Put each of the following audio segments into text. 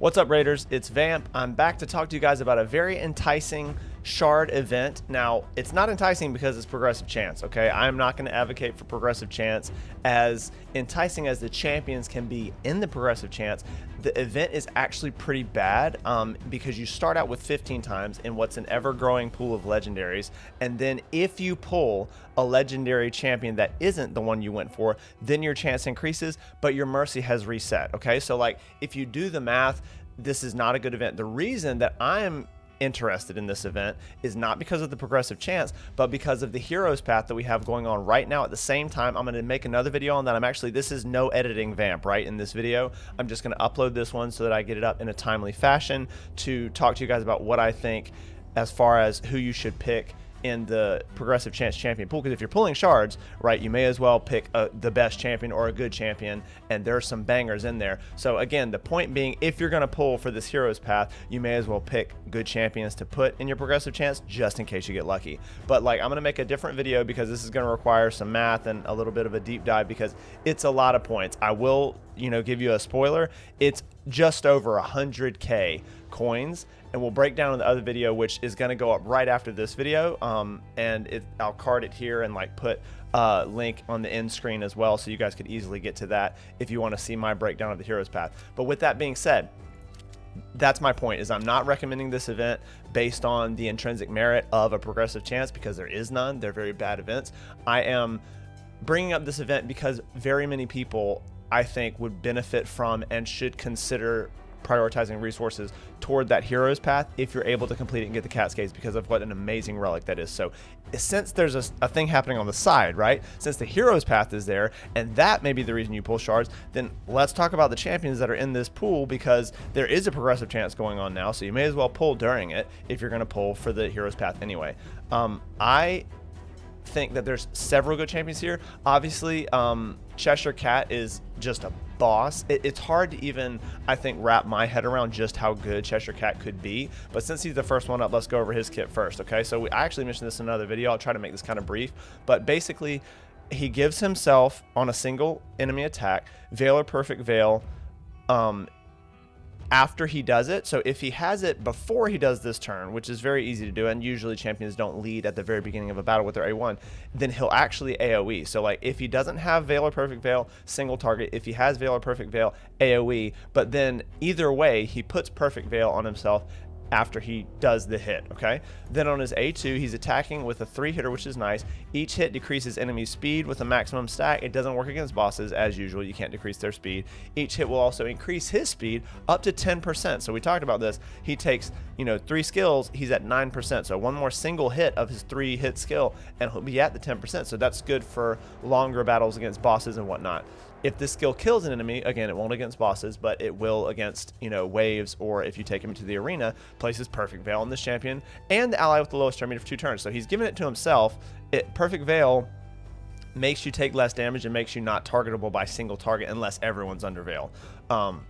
What's up, Raiders? It's Vamp. I'm back to talk to you guys about a very enticing shard event. Now, it's not enticing because it's progressive chance, okay? I'm not going to advocate for progressive chance. As enticing as the champions can be in the progressive chance, the event is actually pretty bad because you start out with 15 times in what's an ever-growing pool of legendaries, and then if you pull a legendary champion that isn't the one you went for, then your chance increases, but your mercy has reset, okay? So, like, if you do the math, this is not a good event. The reason that I am interested in this event is not because of the progressive chance, but because of the heroes path that we have going on right now. At the same time, I'm going to make another video on that. This is no editing, Vamp, right? In this video, I'm just going to upload this one so that I get it up in a timely fashion to talk to you guys about what I think as far as who you should pick in the progressive chance champion pool. Because if you're pulling shards, right, you may as well pick the best champion or a good champion, and there's some bangers in there. So again, the point being, if you're going to pull for this heroes path, you may as well pick good champions to put in your progressive chance just in case you get lucky. But like, I'm going to make a different video because this is going to require some math and a little bit of a deep dive because it's a lot of points. I will, give you a spoiler. It's just over 100k coins, and we'll break down in the other video, which is going to go up right after this video, and I'll card it here and like put a link on the end screen as well, so you guys could easily get to that if you want to see my breakdown of the heroes path. But with that being said, that's my point, is I'm not recommending this event based on the intrinsic merit of a progressive chance, because there is none. They're very bad events. I am bringing up this event because very many people, I think, would benefit from and should consider prioritizing resources toward that heroes path if you're able to complete it and get the cascades, because of what an amazing relic that is. So since there's a thing happening on the side, right, since the heroes path is there, and that may be the reason you pull shards, then let's talk about the champions that are in this pool, because there is a progressive chance going on now, so you may as well pull during it if you're going to pull for the heroes path anyway. I think that there's several good champions here. Obviously, Cheshire Cat is just a boss. It's hard to even, I think, wrap my head around just how good Cheshire Cat could be. But since he's the first one up, let's go over his kit first, okay? So I actually mentioned this in another video. I'll try to make this kind of brief. But basically, he gives himself, on a single enemy attack, Veil or Perfect Veil after he does it. So if he has it before he does this turn, which is very easy to do, and usually champions don't lead at the very beginning of a battle with their A1, then he'll actually AoE. So like, if he doesn't have Veil or Perfect Veil, single target. If he has Veil or Perfect Veil, AoE. But then either way, he puts Perfect Veil on himself after he does the hit, okay? Then on his A2, he's attacking with a 3-hitter, which is nice. Each hit decreases enemy speed with a maximum stack. It doesn't work against bosses, as usual. You can't decrease their speed. Each hit will also increase his speed up to 10%. So we talked about this. He takes, 3 skills, he's at 9%. So one more single hit of his 3-hit skill, and he'll be at the 10%. So that's good for longer battles against bosses and whatnot. If this skill kills an enemy, again, it won't against bosses, but it will against, waves, or if you take him to the arena, places Perfect Veil on this champion and the ally with the lowest turn meter for 2 turns. So he's giving it to himself. Perfect Veil makes you take less damage and makes you not targetable by single target unless everyone's under Veil.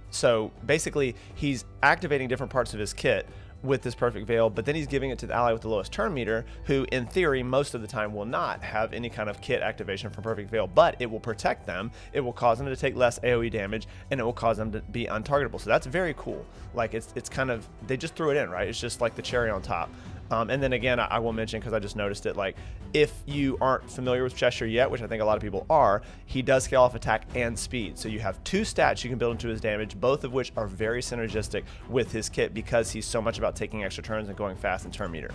So basically, he's activating different parts of his kit with this Perfect Veil, but then he's giving it to the ally with the lowest turn meter, who in theory most of the time will not have any kind of kit activation from Perfect Veil, but it will protect them, it will cause them to take less AoE damage, and it will cause them to be untargetable. So that's very cool. Like, it's kind of, they just threw it in, right? It's just like the cherry on top. And then again, I will mention, because I just noticed it, like, if you aren't familiar with Cheshire yet, which I think a lot of people are, he does scale off attack and speed. So you have 2 stats you can build into his damage, both of which are very synergistic with his kit because he's so much about taking extra turns and going fast in turn meter.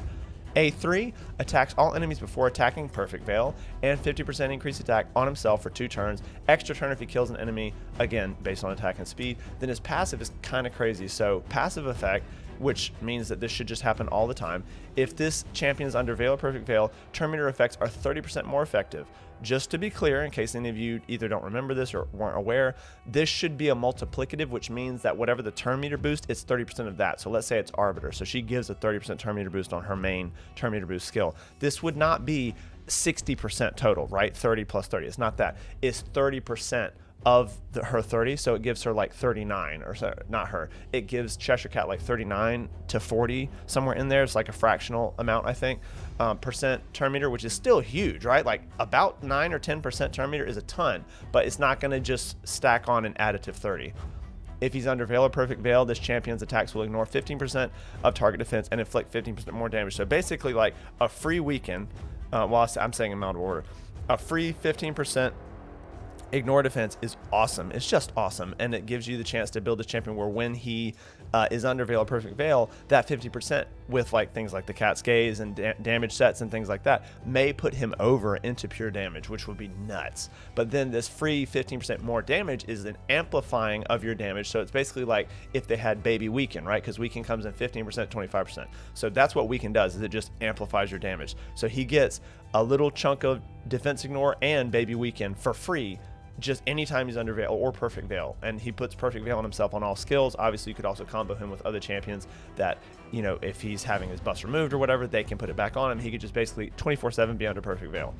A3 attacks all enemies before attacking, Perfect Veil, and 50% increased attack on himself for 2 turns. Extra turn if he kills an enemy, again, based on attack and speed. Then his passive is kind of crazy. So passive effect, which means that this should just happen all the time. If this champion is under Veil or Perfect Veil, turn meter effects are 30% more effective. Just to be clear, in case any of you either don't remember this or weren't aware, this should be a multiplicative, which means that whatever the turn meter boost, it's 30% of that. So let's say it's Arbiter. So she gives a 30% turn meter boost on her main turn meter boost skill. This would not be 60% total, right? 30 plus 30. It's not that. It's 30% of her 30, so it gives her like 39, or so, not her, it gives Cheshire Cat like 39 to 40, somewhere in there. It's like a fractional amount, I think, percent turn meter, which is still huge, right? Like about 9 or 10% turn meter is a ton, but it's not going to just stack on an additive 30. If he's under Veil or Perfect Veil, this champion's attacks will ignore 15% of target defense and inflict 15% more damage. So basically, like a free weaken, while I'm saying in out of order, a free 15% ignore defense is awesome. It's just awesome, and it gives you the chance to build a champion where when he is under Veil or Perfect Veil, that 50% with like things like the Cat's Gaze and damage sets and things like that may put him over into pure damage, which would be nuts. But then this free 15% more damage is an amplifying of your damage. So it's basically like if they had Baby Weaken, right? Because Weaken comes in 15%, 25%. So that's what Weaken does, is it just amplifies your damage. So he gets a little chunk of defense ignore and Baby Weaken for free just anytime he's under Veil or Perfect Veil, and he puts Perfect Veil on himself on all skills. Obviously, you could also combo him with other champions that, you know, if he's having his buffs removed or whatever, they can put it back on him. He could just basically 24/7 be under Perfect Veil.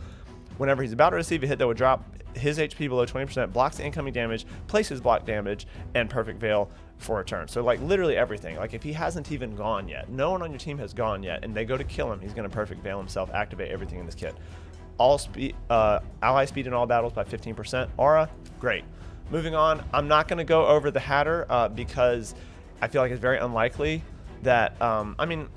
Whenever he's about to receive a hit that would drop his HP below 20%, blocks the incoming damage, places block damage, and Perfect Veil for a turn. So like literally everything. Like if he hasn't even gone yet, no one on your team has gone yet, and they go to kill him, he's going to Perfect Veil himself, activate everything in this kit. All speed, ally speed in all battles by 15%. Aura, great. Moving on, I'm not going to go over the Hatter because I feel like it's very unlikely that, I mean,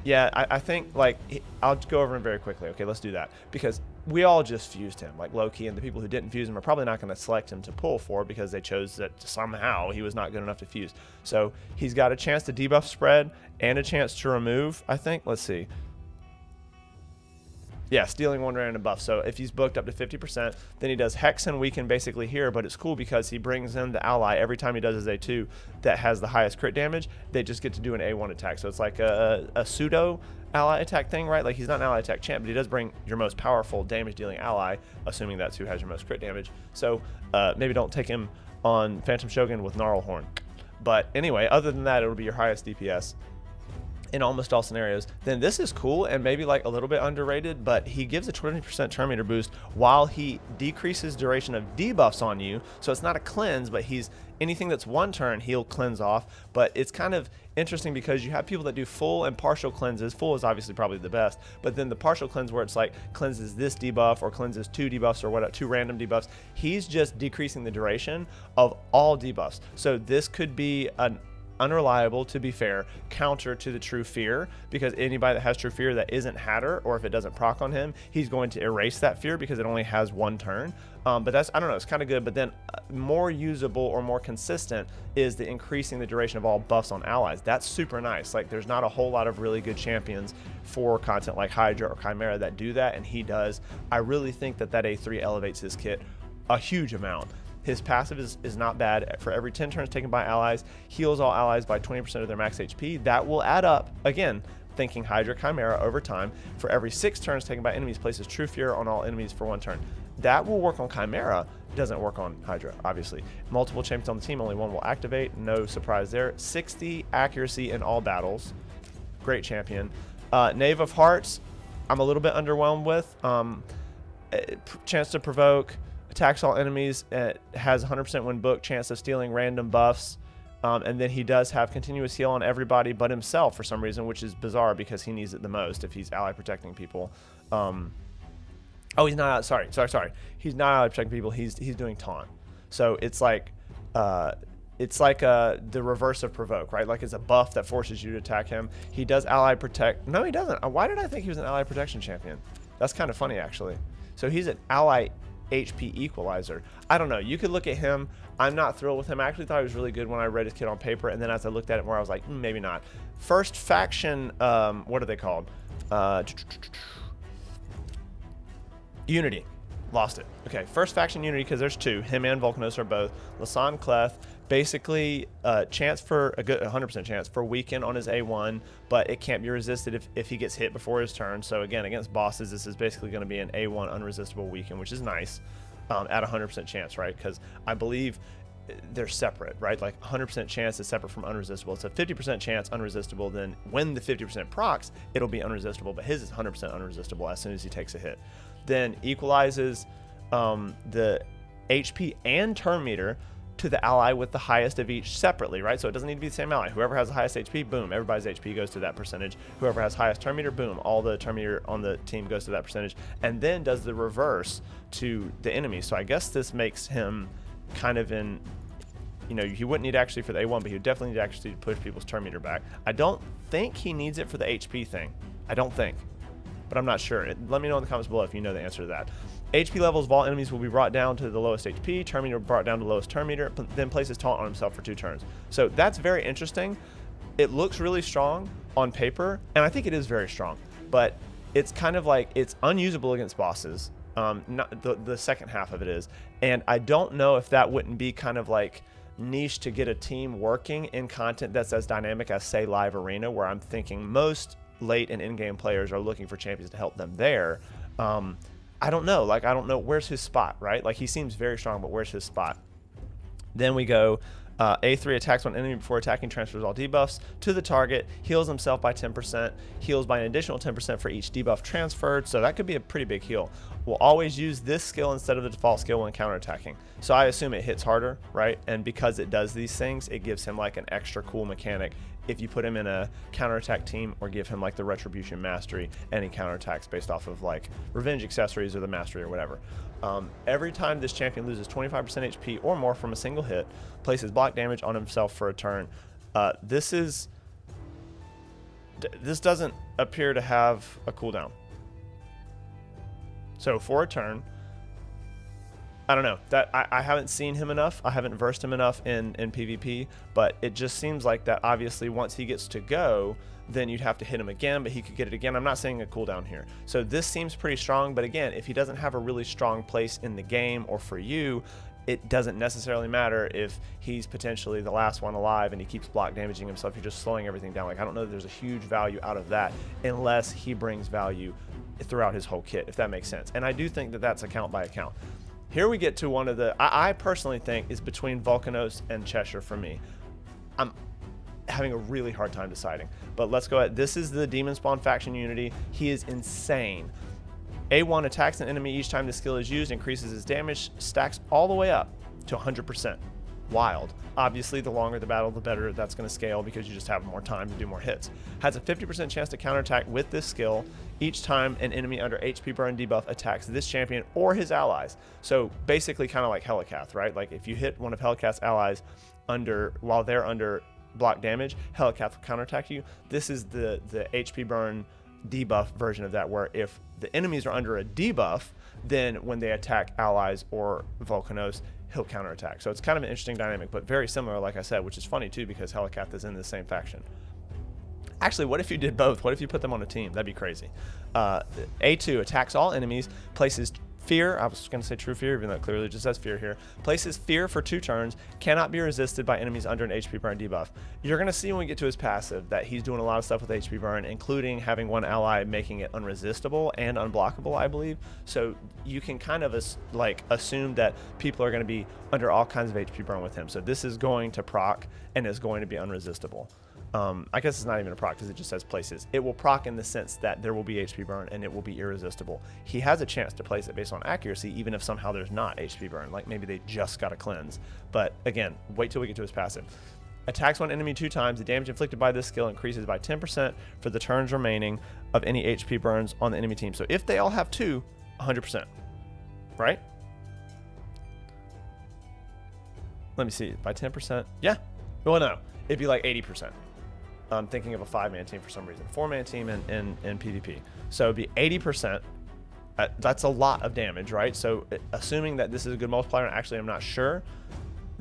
yeah, I think like, I'll just go over him very quickly. Okay, let's do that. Because we all just fused him, like low-key, and the people who didn't fuse him are probably not going to select him to pull for because they chose that somehow he was not good enough to fuse. So he's got a chance to debuff spread and a chance to remove, I think. Let's see. Yeah, stealing one random buff. So if he's booked up to 50%, then he does Hex and Weaken basically here, but it's cool because he brings in the ally every time he does his A2 that has the highest crit damage. They just get to do an A1 attack. So it's like a pseudo ally attack thing, right? Like he's not an ally attack champ, but he does bring your most powerful damage dealing ally, assuming that's who has your most crit damage. So maybe don't take him on Phantom Shogun with Gnarlhorn. But anyway, other than that, it'll be your highest DPS in almost all scenarios. Then this is cool and maybe like a little bit underrated, but he gives a 20% turn meter boost while he decreases duration of debuffs on you. So it's not a cleanse, but he's anything that's one turn he'll cleanse off. But it's kind of interesting because you have people that do full and partial cleanses. Full is obviously probably the best, but then the partial cleanse where it's like cleanses this debuff or cleanses 2 debuffs or what, 2 random debuffs. He's just decreasing the duration of all debuffs. So this could be an unreliable, to be fair, counter to the True Fear, because anybody that has True Fear that isn't Hatter, or if it doesn't proc on him, he's going to erase that fear because it only has 1 turn. But that's, I don't know, it's kind of good. But then more usable or more consistent is the increasing the duration of all buffs on allies. That's super nice. Like there's not a whole lot of really good champions for content like Hydra or Chimera that do that, and he does. I really think that A3 elevates his kit a huge amount. His passive is not bad. For every 10 turns taken by allies, heals all allies by 20% of their max HP. That will add up, again, thinking Hydra Chimera over time. For every 6 turns taken by enemies, places True Fear on all enemies for 1 turn. That will work on Chimera. Doesn't work on Hydra, obviously. Multiple champions on the team, only 1 will activate. No surprise there. 60 accuracy in all battles. Great champion. Knave of Hearts, I'm a little bit underwhelmed with. Chance to provoke. Attacks all enemies, has 100% win book, chance of stealing random buffs, and then he does have continuous heal on everybody but himself for some reason, which is bizarre because he needs it the most if he's ally protecting people. Oh, he's not. Sorry. He's not ally protecting people. He's doing taunt. So it's like the reverse of provoke, right? Like it's a buff that forces you to attack him. He does ally protect. No, he doesn't. Why did I think he was an ally protection champion? That's kind of funny actually. So he's an ally HP equalizer. I don't know. You could look at him. I'm not thrilled with him. I actually thought he was really good when I read his kit on paper, and then as I looked at it more, I was like, maybe not. First faction, what are they called? Unity. Lost it. Okay, first faction Unity, because there's 2. Him and Volcanos are both. Lasan Cleth, basically chance for a good 100% chance for weaken on his A1, but it can't be resisted if he gets hit before his turn. So again, against bosses, this is basically going to be an A1 unresistible weaken, which is nice at 100% chance, right? Because I believe they're separate, right? Like 100% chance is separate from unresistible. It's a 50% chance unresistible. Then when the 50% procs, it'll be unresistible, but his is 100% unresistible as soon as he takes a hit. Then equalizes the HP and turn meter to the ally with the highest of each separately, right? So it doesn't need to be the same ally. Whoever has the highest HP, boom, everybody's HP goes to that percentage. Whoever has highest turn meter, boom, all the turn meter on the team goes to that percentage. And then does the reverse to the enemy. So I guess this makes him kind of in you know, he wouldn't need actually for the A1, but he would definitely need actually to push people's turn meter back. I don't think he needs it for the HP thing. I don't think, but I'm not sure. Let me know in the comments below if you know the answer to that. HP levels of all enemies will be brought down to the lowest HP. Turn meter brought down to the lowest turn meter. Then places taunt on himself for 2 turns. So that's very interesting. It looks really strong on paper, and I think it is very strong. But it's kind of like it's unusable against bosses. Not the second half of it is, and I don't know if that wouldn't be kind of like niche to get a team working in content that's as dynamic as, say, Live Arena, where I'm thinking most late and in-game players are looking for champions to help them there. I don't know. Like, I don't know. Where's his spot, right? Like, he seems very strong, but where's his spot? Then we go A3 attacks one enemy before attacking, transfers all debuffs to the target, heals himself by 10%, heals by an additional 10% for each debuff transferred. So that could be a pretty big heal. We'll always use this skill instead of the default skill when counterattacking. So I assume it hits harder, right? And because it does these things, it gives him like an extra cool mechanic if you put him in a counterattack team or give him like the Retribution Mastery and he counterattacks based off of like Revenge accessories or the Mastery or whatever. Every time this champion loses 25% HP or more from a single hit, places block damage on himself for a turn. This doesn't appear to have a cooldown. So for a turn, I don't know, that I haven't seen him enough. I haven't versed him enough in PvP, but it just seems like that obviously once he gets to go, then you'd have to hit him again, but he could get it again. I'm not saying a cooldown here. So this seems pretty strong, but again, if he doesn't have a really strong place in the game or for you, it doesn't necessarily matter if he's potentially the last one alive and he keeps block damaging himself. You're just slowing everything down. Like, I don't know that there's a huge value out of that unless he brings value throughout his whole kit, if that makes sense. And I do think that that's account by account. Here we get to one of the, I personally think is between Volcanos and Cheshire for me. I'm having a really hard time deciding, but let's go ahead. This is the Demon Spawn faction unity. He is insane. A1 attacks an enemy each time the skill is used, increases his damage, stacks all the way up to 100%. Wild. Obviously, the longer the battle, the better that's going to scale because you just have more time to do more hits. Has a 50% chance to counterattack with this skill each time an enemy under HP burn debuff attacks this champion or his allies. So basically kind of like Helicath, right? Like if you hit one of Helicath's allies while they're under block damage, Helicath will counterattack you. This is the HP burn debuff version of that, where if the enemies are under a debuff, then when they attack allies or Volcanos, he'll counterattack. So it's kind of an interesting dynamic, but very similar, like I said, which is funny too because Helicath is in the same faction. Actually, what if you did both? What if you put them on a team? That'd be crazy. A2 attacks all enemies, places fear. I was going to say true fear, even though it clearly just says fear here. Places fear for 2 turns, cannot be resisted by enemies under an HP burn debuff. You're going to see when we get to his passive that he's doing a lot of stuff with HP burn, including having one ally making it unresistible and unblockable, I believe. So you can kind of assume that people are going to be under all kinds of HP burn with him. So this is going to proc and is going to be unresistible. I guess it's not even a proc because it just says places. It will proc in the sense that there will be HP burn and it will be irresistible. He has a chance to place it based on accuracy, even if somehow there's not HP burn, like maybe they just got a cleanse. But again, wait till we get to his passive. Attacks one enemy 2 times. The damage inflicted by this skill increases by 10% for the turns remaining of any HP burns on the enemy team. So if they all have 2, 100%, right? Let me see, by 10%, yeah. Well, no, it'd be like 80%. I'm thinking of a 5-man team for some reason. 4-man team in PvP. So it'd be 80%. That's a lot of damage, right? So assuming that this is a good multiplier, and actually I'm not sure,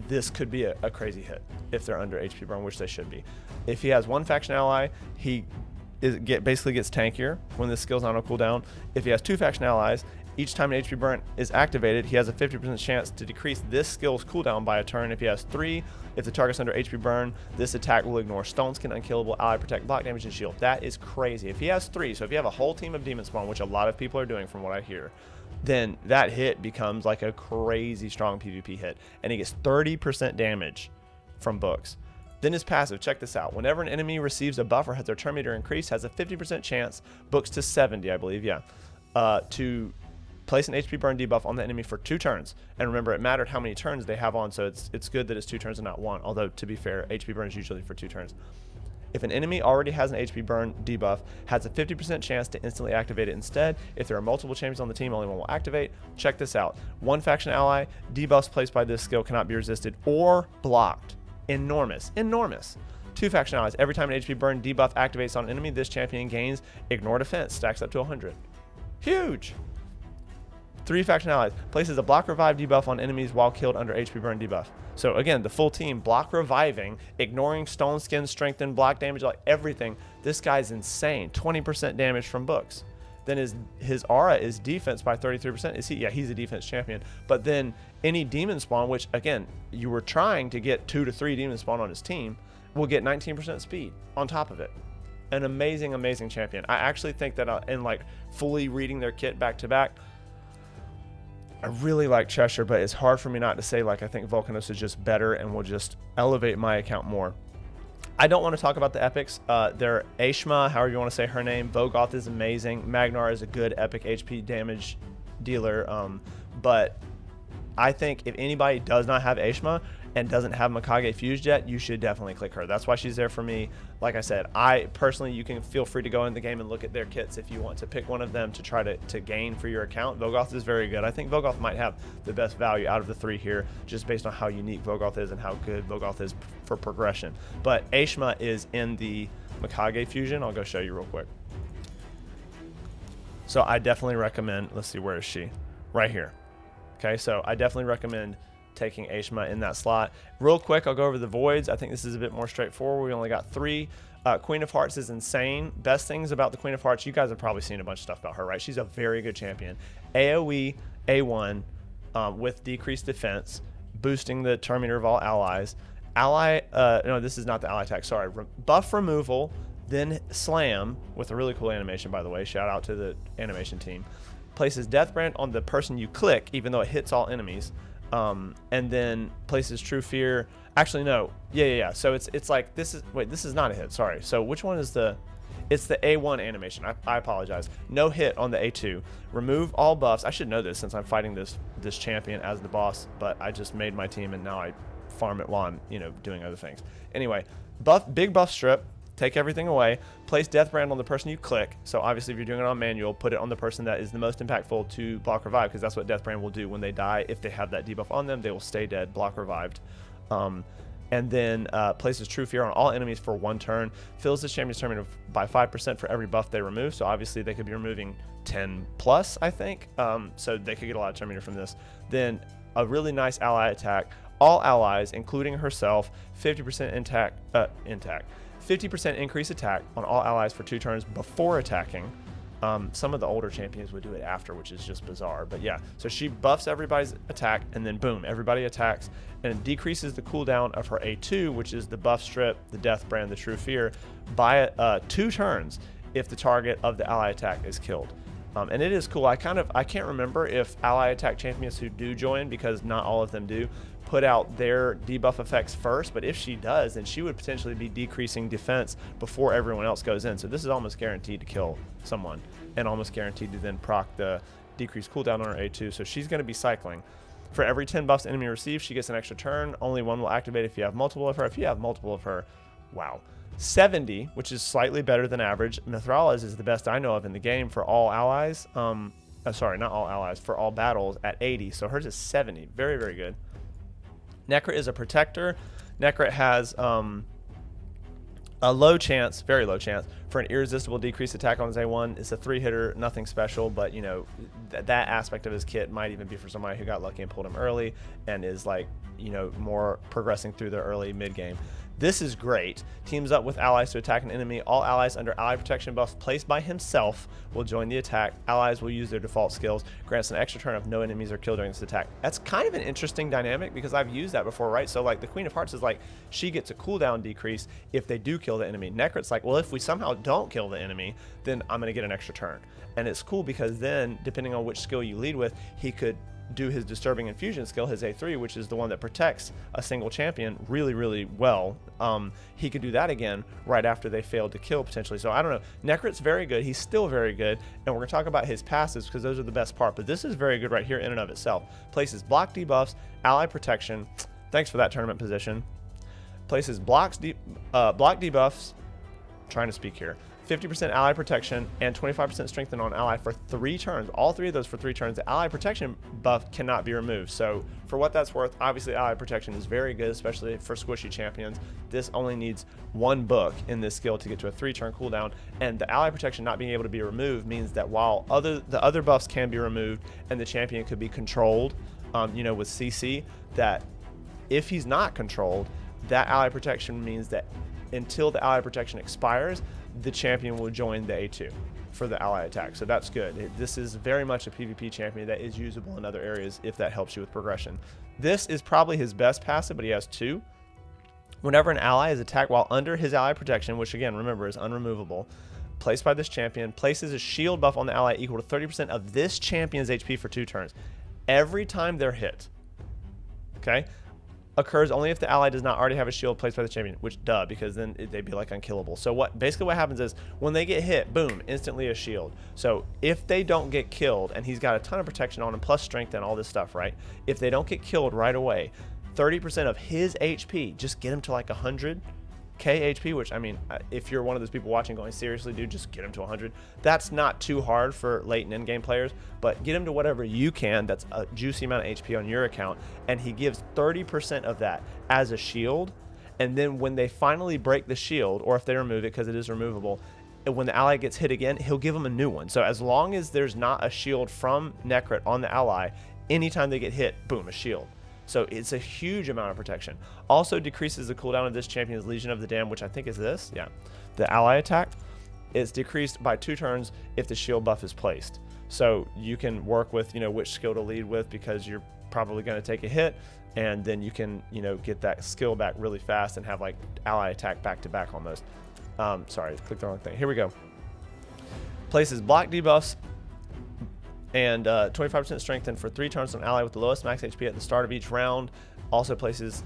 this could be a crazy hit if they're under HP burn, which they should be. If he has one faction ally, he basically gets tankier when this skill's not on cooldown. If he has 2 faction allies, each time an HP burn is activated, he has a 50% chance to decrease this skill's cooldown by a turn. If he has 3, if the target's under HP burn, this attack will ignore Stone Skin, Unkillable, Ally Protect, Block Damage, and Shield. That is crazy. If he has 3, so if you have a whole team of Demon Spawn, which a lot of people are doing from what I hear, then that hit becomes like a crazy strong PvP hit, and he gets 30% damage from books. Then his passive, check this out. Whenever an enemy receives a buff or has their turn meter increased, has a 50% chance, books to 70, I believe, yeah, to place an HP burn debuff on the enemy for 2 turns. And remember, it mattered how many turns they have on, so it's good that it's 2 turns and not 1. Although, to be fair, HP burn is usually for 2 turns. If an enemy already has an HP burn debuff, has a 50% chance to instantly activate it instead. If there are multiple champions on the team, only one will activate. Check this out. One faction ally, debuffs placed by this skill cannot be resisted or blocked. Enormous. Enormous. Two faction allies. Every time an HP burn debuff activates on an enemy, this champion gains ignore defense. Stacks up to 100. Huge. Three faction allies. Places a block revive debuff on enemies while killed under HP burn debuff. So again, the full team, block reviving, ignoring stone skin, strengthen, block damage, like everything. This guy's insane. 20% damage from books. Then his aura is defense by 33%. Is he? Yeah, he's a defense champion. But then any demon spawn, which again, you were trying to get 2 to 3 demon spawn on his team, will get 19% speed on top of it. An amazing, amazing champion. I actually think that in like fully reading their kit back to back, I really like Cheshire, but it's hard for me not to say like I think Volcanos is just better and will just elevate my account more. I don't want to talk about the epics. They're Ashma, however you want to say her name. Vogoth is amazing. Magnar is a good epic HP damage dealer. But I think if anybody does not have Ashma and doesn't have Mikage fused yet, you should definitely click her. That's why she's there for me. Like I said, I personally, you can feel free to go in the game and look at their kits if you want to pick one of them to try to gain for your account. Vogoth is very good. I think Vogoth might have the best value out of the 3 here, just based on how unique Vogoth is and how good Vogoth is for progression. But Ashma is in the Mikage fusion. I'll go show you real quick. So I definitely recommend, let's see, where is she? Right here. Okay, so I definitely recommend taking Ashma in that slot. Real quick, I'll go over the voids. I think this is a bit more straightforward. We only got 3. Queen of Hearts is insane. Best things about the Queen of Hearts, you guys have probably seen a bunch of stuff about her, right? She's a very good champion. AoE A1 with decreased defense, boosting the turn meter of all allies. No, this is not the ally attack, sorry. Buff removal, then slam, with a really cool animation, by the way. Shout out to the animation team. Places Death Brand on the person you click, even though it hits all enemies. And then places True Fear. Actually, no. Yeah. So it's like this is not a hit. Sorry. So which one is it's the A1 animation. I apologize. No hit on the A2. Remove all buffs. I should know this since I'm fighting this champion as the boss, but I just made my team and now I farm it while I'm, doing other things. Anyway, big buff strip. Take everything away, place Death Brand on the person you click. So obviously if you're doing it on manual, put it on the person that is the most impactful to block revive, because that's what Death Brand will do when they die. If they have that debuff on them, they will stay dead, block revived. And then places True Fear on all enemies for 1 turn. Fills the champion's turn by 5% for every buff they remove. So obviously they could be removing 10 plus, I think. So they could get a lot of turn meter from this. Then a really nice ally attack. All allies, including herself, 50% intact. 50% increase attack on all allies for 2 turns before attacking. Some of the older champions would do it after, which is just bizarre. But yeah, so she buffs everybody's attack, and then boom, everybody attacks, and it decreases the cooldown of her A2, which is the buff strip, the Death Brand, the True Fear, by 2 turns if the target of the ally attack is killed. And it is cool. I can't remember if ally attack champions who do join, because not all of them do, put out their debuff effects first, but if she does, then she would potentially be decreasing defense before everyone else goes in. So this is almost guaranteed to kill someone, and almost guaranteed to then proc the decreased cooldown on her A2. So she's going to be cycling. For every 10 buffs enemy receives, she gets an extra turn. Only 1 will activate if you have multiple of her. If you have multiple of her, wow. 70, which is slightly better than average. Mithrala's is the best I know of in the game for all allies. Sorry, not all allies, for all battles at 80. So hers is 70. Very, very good. Necrit is a protector. Necrit has a low chance, very low chance, for an irresistible decreased attack on his A1. It's a 3-hitter, nothing special, but that aspect of his kit might even be for somebody who got lucky and pulled him early and is like, more progressing through the early mid game. This is great. Teams up with allies to attack an enemy. All allies under ally protection buffs placed by himself will join the attack. Allies will use their default skills. Grants an extra turn if no enemies are killed during this attack. That's kind of an interesting dynamic because I've used that before, right? So like the Queen of Hearts is like, she gets a cooldown decrease if they do kill the enemy. Necrit's like, well, if we somehow don't kill the enemy, then I'm going to get an extra turn. And it's cool because then, depending on which skill you lead with, he could do his Disturbing Infusion skill, his A3, which is the one that protects a single champion really, really well. He could do that again right after they failed to kill, potentially. So I don't know. Necrit's very good. He's still very good. And we're going to talk about his passives because those are the best part. But this is very good right here in and of itself. Places block debuffs, ally protection. Thanks for that tournament position. Places block debuffs trying to speak here. 50% ally protection and 25% strengthen on ally for 3 turns. All 3 of those for 3 turns. The ally protection buff cannot be removed. So for what that's worth, obviously ally protection is very good, especially for squishy champions. This only needs 1 book in this skill to get to a 3-turn cooldown. And the ally protection not being able to be removed means that while the other buffs can be removed and the champion could be controlled, you know, with CC, that if he's not controlled, that ally protection means that until the ally protection expires, the champion will join the A2 for the ally attack. So that's good. This is very much a PvP champion that is usable in other areas if that helps you with progression. This is probably his best passive, but he has 2. Whenever an ally is attacked while under his ally protection, which again, remember, is unremovable, placed by this champion, places a shield buff on the ally equal to 30% of this champion's HP for 2 turns. Every time they're hit, okay, occurs only if the ally does not already have a shield placed by the champion, which because then they'd be like unkillable. So basically what happens is when they get hit, boom, instantly a shield. So if they don't get killed, and he's got a ton of protection on him plus strength and all this stuff, right? If they don't get killed right away, 30% of his HP, just get him to like 100k HP, which, I mean, if you're one of those people watching going, seriously, dude, just get him to 100. That's not too hard for late and end game players, but get him to whatever you can. That's a juicy amount of HP on your account, and he gives 30% of that as a shield. And then when they finally break the shield, or if they remove it, because it is removable, when the ally gets hit again, he'll give them a new one. So as long as there's not a shield from Necrit on the ally, anytime they get hit, boom, a shield. So it's a huge amount of protection. Also decreases the cooldown of this champion's Legion of the Damned, which I think is this. Yeah. The ally attack is decreased by 2 turns if the shield buff is placed. So you can work with, you know, which skill to lead with, because you're probably going to take a hit, and then you can, you know, get that skill back really fast and have like ally attack back to back almost. Sorry, clicked the wrong thing. Here we go. Places block debuffs and 25% strengthen for 3 turns on ally with the lowest max HP at the start of each round. Also places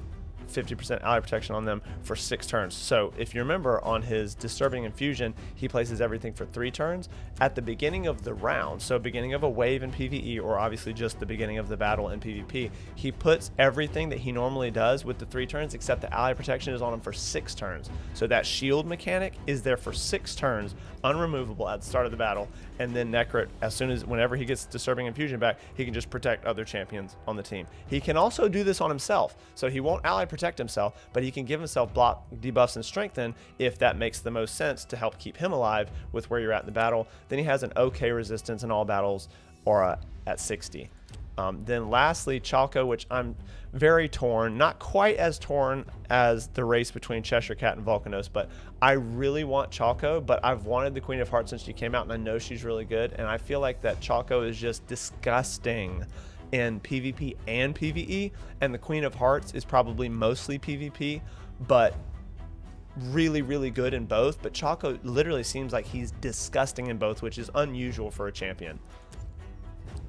50% ally protection on them for 6 turns. So if you remember, on his Disturbing Infusion, he places everything for 3 turns. At the beginning of the round, so beginning of a wave in PvE, or obviously just the beginning of the battle in PvP, he puts everything that he normally does with the 3 turns, except the ally protection is on him for 6 turns. So that shield mechanic is there for 6 turns, unremovable at the start of the battle, and then Necrit, whenever he gets Disturbing Infusion back, he can just protect other champions on the team. He can also do this on himself, so he won't ally protect himself, but he can give himself block, debuffs, and strengthen if that makes the most sense to help keep him alive with where you're at in the battle. Then he has an okay resistance in all battles, or at 60. Then lastly, Chalco, which I'm very torn, not quite as torn as the race between Cheshire Cat and Volcanos, but I really want Chalco, but I've wanted the Queen of Hearts since she came out, and I know she's really good, and I feel like that Chalco is just disgusting in PvP and PvE, and the Queen of Hearts is probably mostly PvP, but really, really good in both. But Chalco literally seems like he's disgusting in both, which is unusual for a champion.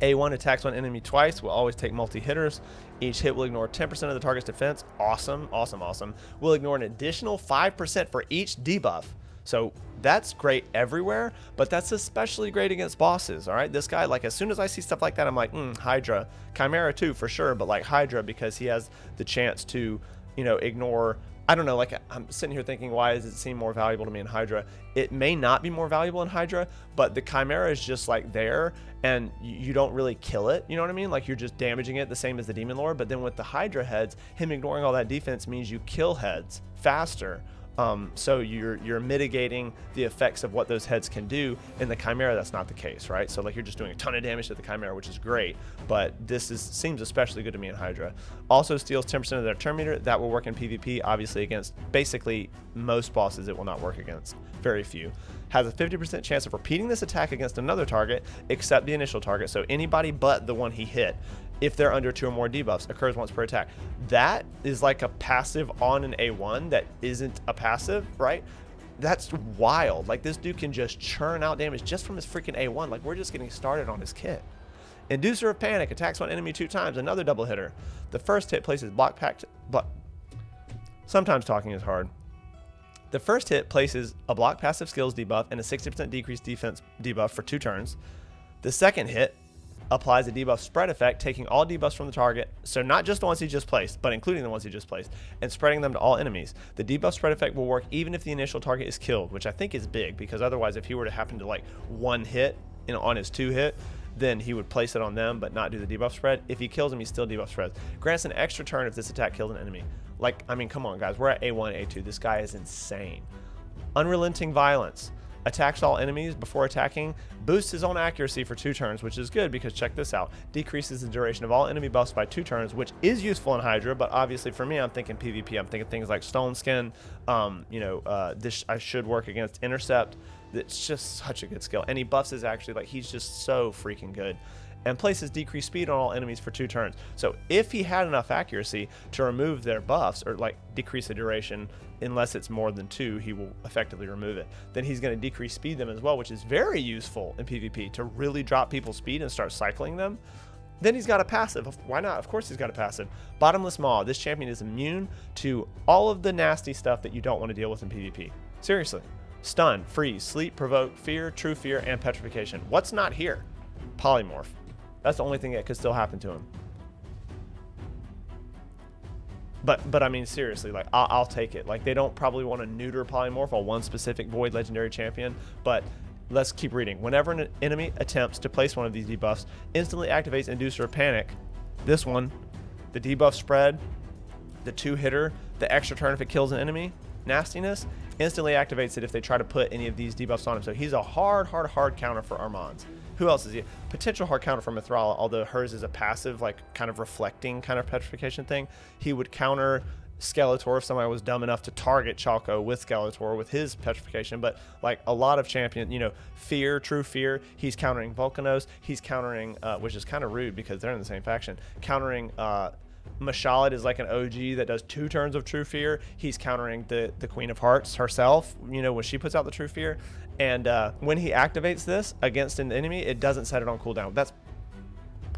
A1 attacks one enemy twice, will always take multi-hitters. Each hit will ignore 10% of the target's defense. Awesome, awesome, awesome. Will ignore an additional 5% for each debuff. So that's great everywhere, but that's especially great against bosses, all right? This guy, like, as soon as I see stuff like that, I'm like, Hydra. Chimera too, for sure, but like Hydra, because he has the chance to, you know, ignore, I don't know, like, I'm sitting here thinking, why does it seem more valuable to me in Hydra? It may not be more valuable in Hydra, but the Chimera is just like there, and you don't really kill it, you know what I mean? Like, you're just damaging it the same as the Demon Lord, but then with the Hydra heads, him ignoring all that defense means you kill heads faster. So you're mitigating the effects of what those heads can do. In the Chimera, that's not the case, right? So like, you're just doing a ton of damage to the Chimera, which is great, but seems especially good to me in Hydra. Also steals 10% of their turn meter. That will work in PvP, obviously against basically most bosses. It will not work against very few. Has a 50% chance of repeating this attack against another target except the initial target, so anybody but the one he hit, if they're under 2 or more debuffs. Occurs once per attack. That is like a passive on an A1 that isn't a passive, right? That's wild. Like, this dude can just churn out damage just from his freaking A1. Like, we're just getting started on his kit. Inducer of Panic attacks one enemy 2 times, another double hitter. The first hit places block pact. Sometimes talking is hard. The first hit places a block passive skills debuff and a 60% decreased defense debuff for 2 turns. The second hit applies a debuff spread effect, taking all debuffs from the target, so not just the ones he just placed, but including the ones he just placed, and spreading them to all enemies. The debuff spread effect will work even if the initial target is killed, which I think is big, because otherwise if he were to happen to like one hit, you know, on his 2 hit, then he would place it on them but not do the debuff spread. If he kills him, he still debuff spreads. Grants an extra turn if this attack kills an enemy. Like, I mean, come on guys, we're at A1, A2. This guy is insane. Unrelenting Violence. Attacks all enemies before attacking, boosts his own accuracy for 2 turns, which is good because check this out. Decreases the duration of all enemy buffs by 2 turns, which is useful in Hydra, but obviously for me, I'm thinking PvP. I'm thinking things like Stone Skin. This I should work against Intercept. It's just such a good skill. And he buffs his actually, like, he's just so freaking good. And places decreased speed on all enemies for 2 turns. So if he had enough accuracy to remove their buffs, or like decrease the duration, unless it's more than 2, he will effectively remove it. Then he's going to decrease speed them as well, which is very useful in PvP to really drop people's speed and start cycling them. Then he's got a passive. Why not? Of course he's got a passive. Bottomless Maw. This champion is immune to all of the nasty stuff that you don't want to deal with in PvP. Seriously. Stun, freeze, sleep, provoke, fear, true fear, and petrification. What's not here? Polymorph. That's the only thing that could still happen to him. But I mean, seriously, like, I'll take it. Like, they don't probably want to neuter Polymorph on one specific Void Legendary champion, but let's keep reading. Whenever an enemy attempts to place one of these debuffs, instantly activates Inducer of Panic. This one, the debuff spread, the 2-hitter, the extra turn if it kills an enemy, nastiness, instantly activates it if they try to put any of these debuffs on him. So he's a hard counter for Armand's. Who else is he? Potential hard counter for Mithrala, although hers is a passive, like, kind of reflecting kind of petrification thing. He would counter Skeletor if somebody was dumb enough to target Chalco with Skeletor with his petrification. But like a lot of champions, you know, Fear, True Fear, he's countering Volcanos. He's countering, which is kind of rude because they're in the same faction, countering Mashalad is like an OG that does 2 turns of True Fear. He's countering the Queen of Hearts herself, you know, when she puts out the True Fear. And when he activates this against an enemy, it doesn't set it on cooldown. That's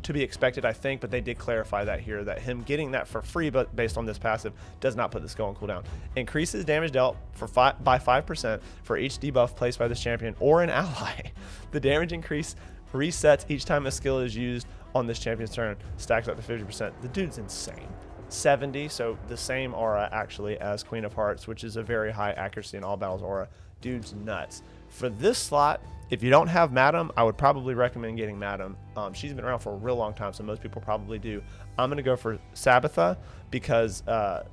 to be expected, I think, but they did clarify that here, that him getting that for free, but based on this passive, does not put the skill on cooldown. Increases damage dealt by 5% for each debuff placed by this champion or an ally. The damage increase resets each time a skill is used on this champion's turn, stacks up to 50%. The dude's insane. 70, so the same aura actually as Queen of Hearts, which is a very high accuracy in all battles aura. Dude's nuts. For this slot, if you don't have Madam, I would probably recommend getting Madam. She's been around for a real long time, so most people probably do. I'm going to go for Sabbatha because I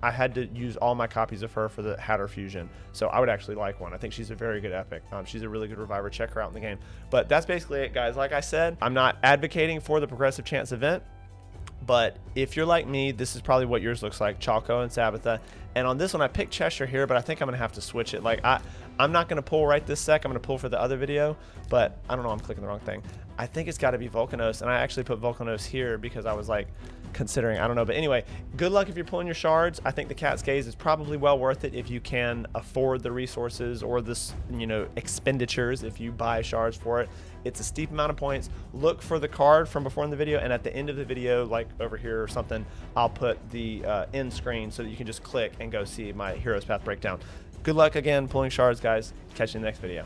had to use all my copies of her for the Hatter Fusion, so I would actually like one. I think she's a very good epic. She's a really good reviver. Check her out in the game. But that's basically it, guys. Like I said, I'm not advocating for the Progressive Chance event, but if you're like me, this is probably what yours looks like, Chalco and Sabbatha. And on this one, I picked Cheshire here, but I think I'm going to have to switch it. Like, I'm not going to pull right this sec. I'm going to pull for the other video, but I don't know. I'm clicking the wrong thing. I think it's got to be Volcanos, and I actually put Volcanos here because I was like considering, I don't know. But anyway, good luck if you're pulling your shards. I think the Cat's Gaze is probably well worth it if you can afford the resources or this, you know, expenditures if you buy shards for it. It's a steep amount of points. Look for the card from before in the video, and at the end of the video, like over here or something, I'll put the end screen so that you can just click and go see my Heroes Path breakdown. Good luck again pulling shards, guys. Catch you in the next video.